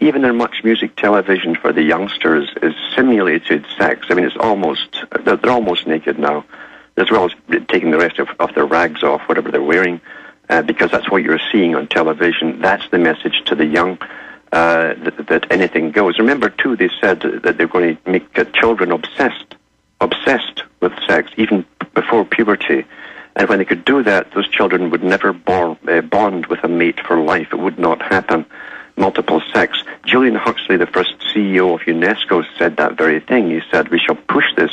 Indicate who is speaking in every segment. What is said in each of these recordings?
Speaker 1: even in much music television for the youngsters is simulated sex. I mean, they're almost naked now, as well as taking the rest of their rags off, whatever they're wearing, because that's what you're seeing on television. That's the message to the young, that anything goes. Remember, too, they said that they're going to make children obsessed with sex, even before puberty. And when they could do that, those children would never bond with a mate for life. It would not happen. Multiple sex. Julian Huxley, the first CEO of UNESCO, said that very thing. He said, we shall push this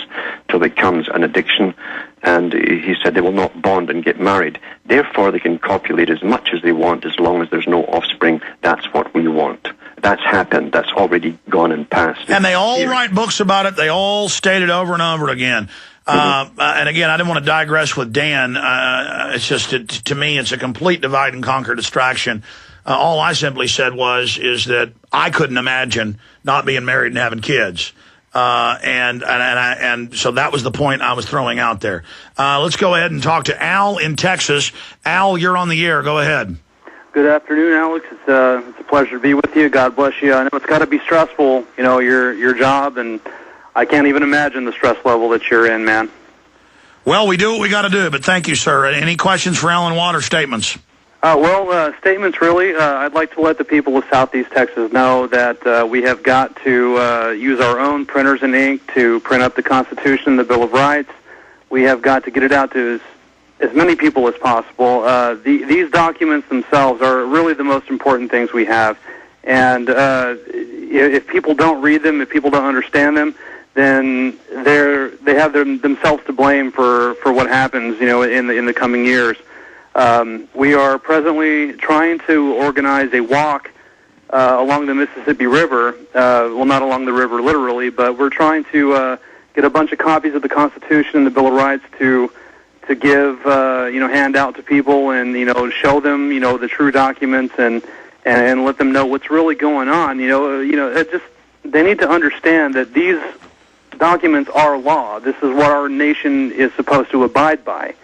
Speaker 1: till it becomes an addiction. And he said they will not bond and get married. Therefore, they can copulate as much as they want as long as there's no offspring. That's what we want. That's happened. That's already gone and passed.
Speaker 2: And they all write books about it. They all state it over and over again. And again, I didn't want to digress with Dan. It's just, to me, it's a complete divide and conquer distraction. All I simply said is that I couldn't imagine not being married and having kids. And so that was the point I was throwing out there. Let's go ahead and talk to Al in Texas. Al, you're on the air. Go ahead.
Speaker 3: Good afternoon, Alex. It's a pleasure to be with you. God bless you. I know it's got to be stressful, your job, and I can't even imagine the stress level that you're in, man.
Speaker 2: Well, we do what we got to do, but thank you, sir. Any questions for Alan Watt or statements?
Speaker 3: Statements, really. I'd like to let the people of Southeast Texas know that we have got to use our own printers and ink to print up the Constitution, the Bill of Rights. We have got to get it out to as many people as possible. These documents themselves are really the most important things we have. And if people don't read them, if people don't understand them, then they have themselves to blame for what happens, in the coming years. We are presently trying to organize a walk along the Mississippi River. Well, not along the river literally, but we're trying to get a bunch of copies of the Constitution and the Bill of Rights to give, hand out to people and, show them, the true documents and let them know what's really going on. They need to understand that these documents are law. This is what our nation is supposed to abide by.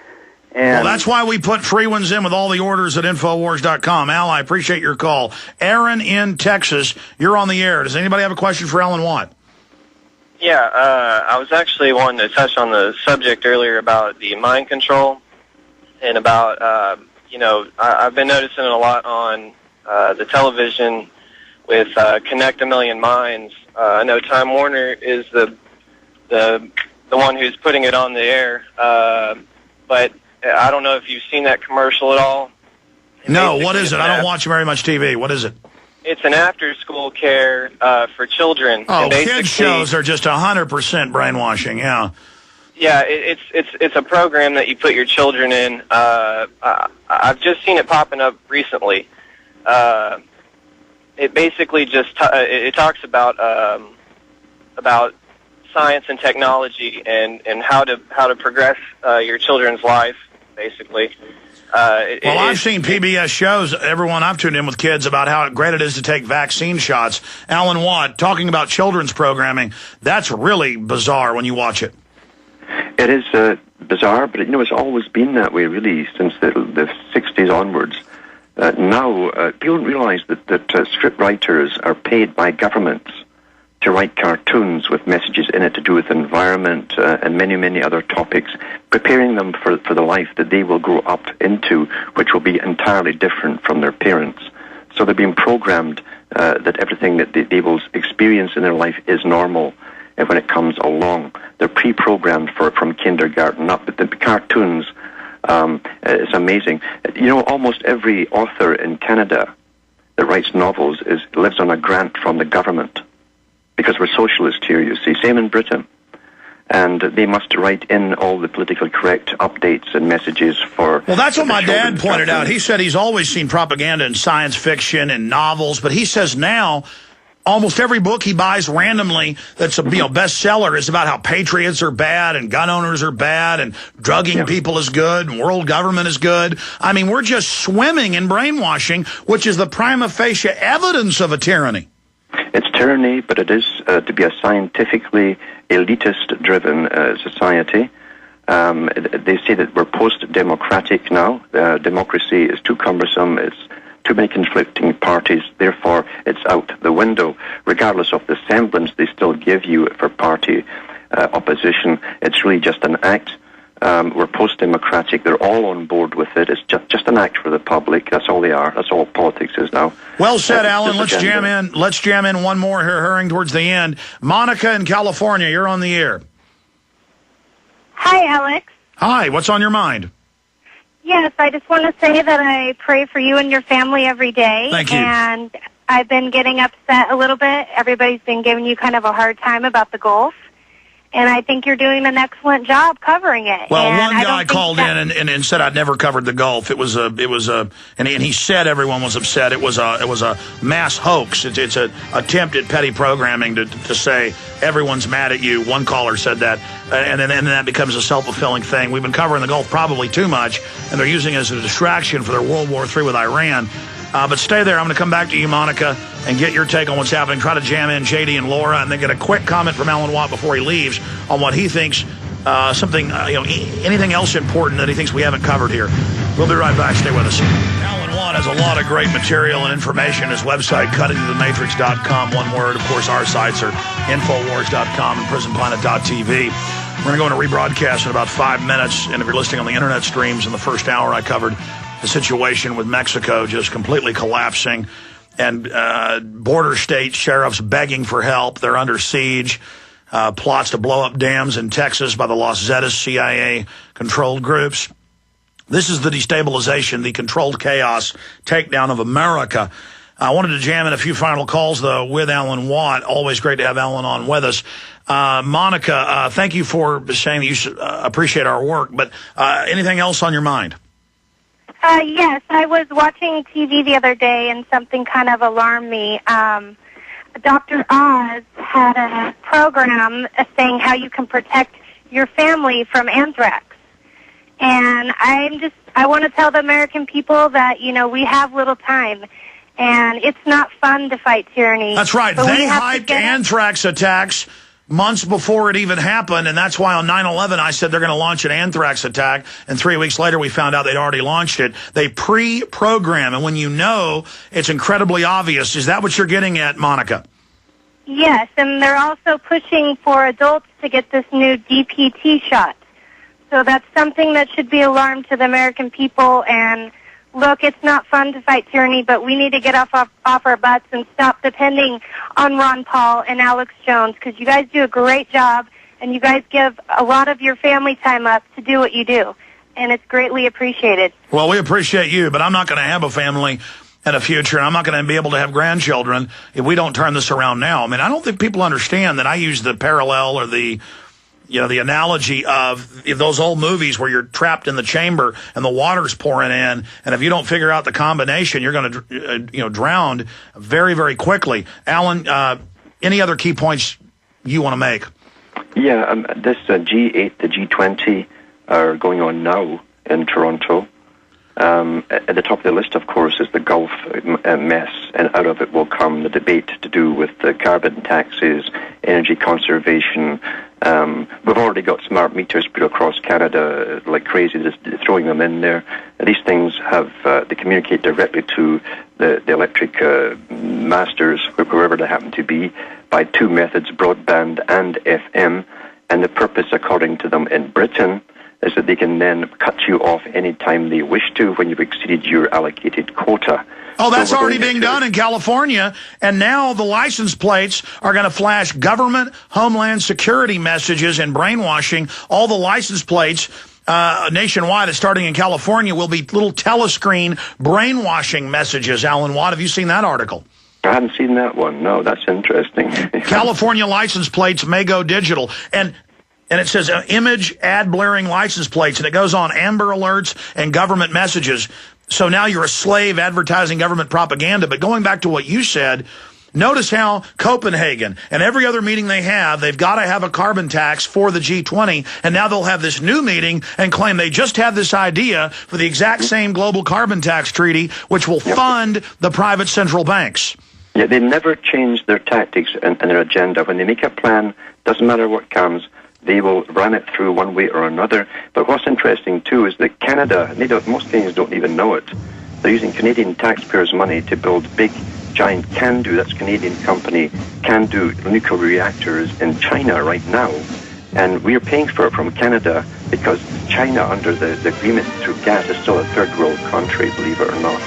Speaker 3: And
Speaker 2: well, that's why we put free ones in with all the orders at Infowars.com. Al, I appreciate your call. Aaron in Texas, you're on the air. Does anybody have a question for Alan Watt?
Speaker 4: Yeah, I was actually wanting to touch on the subject earlier about the mind control and about, I've been noticing it a lot on the television with Connect a Million Minds. I know Time Warner is the one who's putting it on the air, but I don't know if you've seen that commercial at all.
Speaker 2: No, what is it? I don't watch very much TV. What is it?
Speaker 4: It's an after-school care for children.
Speaker 2: Oh, kids shows are just 100% brainwashing. Yeah.
Speaker 4: Yeah, it's a program that you put your children in. I've just seen it popping up recently. It basically just it talks about science and technology and how to progress your children's life, basically.
Speaker 2: I've seen PBS shows, everyone I've tuned in with kids, about how great it is to take vaccine shots. Alan Watt, talking about children's programming, that's really bizarre when you watch it.
Speaker 1: It is bizarre, but it's always been that way, really, since the 60s onwards. Now, people realize that script writers are paid by governments to write cartoons with messages in it to do with the environment and many, many other topics, preparing them for the life that they will grow up into, which will be entirely different from their parents. So they're being programmed that everything that they will experience in their life is normal when it comes along. They're pre-programmed from kindergarten up. But the cartoons, it's amazing. Almost every author in Canada that writes novels lives on a grant from the government, because we're socialist here, you see. Same in Britain. And they must write in all the politically correct updates and messages for...
Speaker 2: Well, that's what my dad pointed out. He said he's always seen propaganda in science fiction and novels, but he says now almost every book he buys randomly that's a bestseller is about how patriots are bad and gun owners are bad and drugging people is good and world government is good. I mean, we're just swimming in brainwashing, which is the prima facie evidence of a tyranny.
Speaker 1: It's tyranny, but it is to be a scientifically elitist-driven society. They say that we're post-democratic now. Democracy is too cumbersome. It's too many conflicting parties, therefore it's out the window. Regardless of the semblance they still give you for party opposition, it's really just an act. We're post-democratic. They're all on board with it. It's just an act for the public. That's all they are. That's all politics is now.
Speaker 2: Well said, Alan. Let's jam in. Let's jam in one more here, hurrying towards the end. Monica in California, you're on the air.
Speaker 5: Hi, Alex.
Speaker 2: Hi. What's on your mind?
Speaker 5: Yes, I just want to say that I pray for you and your family every day.
Speaker 2: Thank you.
Speaker 5: And I've been getting upset a little bit. Everybody's been giving you kind of a hard time about the Gulf. And I think you're doing an excellent job covering it.
Speaker 2: Well,
Speaker 5: and
Speaker 2: one guy called in and said I'd never covered the Gulf. And he said everyone was upset. It was a mass hoax. It's an attempt at petty programming to say everyone's mad at you. One caller said that, and then that becomes a self-fulfilling thing. We've been covering the Gulf probably too much, and they're using it as a distraction for their World War III with Iran. But stay there. I'm going to come back to you, Monica, and get your take on what's happening. Try to jam in JD and Laura, and then get a quick comment from Alan Watt before he leaves on what he thinks, anything else important that he thinks we haven't covered here. We'll be right back. Stay with us. Alan Watt has a lot of great material and information. His website, cuttingthematrix.com, one word. Of course, our sites are Infowars.com and PrisonPlanet.tv. We're going to go into rebroadcast in about 5 minutes, and if you're listening on the internet streams, in the first hour I covered the situation with Mexico just completely collapsing, and border state sheriffs begging for help. They're under siege. Plots to blow up dams in Texas by the Los Zetas CIA-controlled groups. This is the destabilization, the controlled chaos takedown of America. I wanted to jam in a few final calls, though, with Alan Watt. Always great to have Alan on with us. Monica, thank you for saying that you should, appreciate our work, but anything else on your mind?
Speaker 5: Yes, I was watching TV the other day, and something kind of alarmed me. Dr. Oz had a program saying how you can protect your family from anthrax. And I want to tell the American people that, we have little time, and it's not fun to fight tyranny.
Speaker 2: That's right. They hyped anthrax attacks months before it even happened, and that's why on 9/11 I said they're going to launch an anthrax attack, and 3 weeks later we found out they'd already launched it. They pre-program, and when you know, it's incredibly obvious. Is that what you're getting at, Monica?
Speaker 5: Yes, and they're also pushing for adults to get this new DPT shot. So that's something that should be alarmed to the American people. And look, it's not fun to fight tyranny, but we need to get off our butts and stop depending on Ron Paul and Alex Jones, because you guys do a great job, and you guys give a lot of your family time up to do what you do, and it's greatly appreciated.
Speaker 2: Well, we appreciate you, but I'm not going to have a family in the future, and I'm not going to be able to have grandchildren if we don't turn this around now. I mean, I don't think people understand that I use the parallel or the analogy of those old movies where you're trapped in the chamber and the water's pouring in, and if you don't figure out the combination, you're going to, drown very, very quickly. Alan, any other key points you want to make?
Speaker 1: Yeah, this G8, the G20 are going on now in Toronto. At the top of the list, of course, is the Gulf mess, and out of it will come the debate to do with the carbon taxes, energy conservation. We've already got smart meters put across Canada like crazy, just throwing them in there. These things they communicate directly to the electric masters, wherever they happen to be, by two methods, broadband and FM. And the purpose, according to them in Britain, is that they can then cut you off any time they wish to when you've exceeded your allocated quota.
Speaker 2: Oh, that's already being done in California, and now the license plates are going to flash government Homeland Security messages and brainwashing. All the license plates nationwide, starting in California, will be little telescreen brainwashing messages. Alan Watt, have you seen that article?
Speaker 1: I haven't seen that one. No, that's interesting.
Speaker 2: California license plates may go digital, and it says image ad blaring license plates, and it goes on Amber Alerts and government messages. So now you're a slave advertising government propaganda. But going back to what you said, notice how Copenhagen and every other meeting they have, they've got to have a carbon tax for the G20, and now they'll have this new meeting and claim they just had this idea for the exact same global carbon tax treaty, which will fund the private central banks.
Speaker 1: Yeah, they never change their tactics and their agenda. When they make a plan, doesn't matter what comes, they will run it through one way or another. But what's interesting, too, is that Canada, most Canadians don't even know it, They're using Canadian taxpayers' money to build big, giant CANDU, that's a Canadian company, CANDU nuclear reactors in China right now. And we're paying for it from Canada because China, under the agreement through gas, is still a third world country, believe it or not.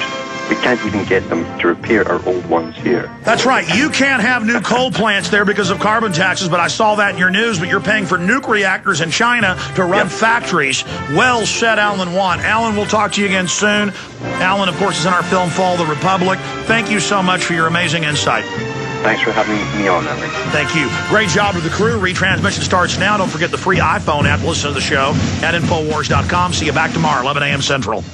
Speaker 1: We can't even get them to repair our old ones here.
Speaker 2: That's right. You can't have new coal plants there because of carbon taxes, but I saw that in your news, but you're paying for nuke reactors in China to run factories. Well said, Alan Watt. Alan, we'll talk to you again soon. Alan, of course, is in our film Fall the Republic. Thank you so much for your amazing insight.
Speaker 1: Thanks for having me on, Evan.
Speaker 2: Thank you. Great job to the crew. Retransmission starts now. Don't forget the free iPhone app. Listen to the show at Infowars.com. See you back tomorrow, 11 a.m. Central.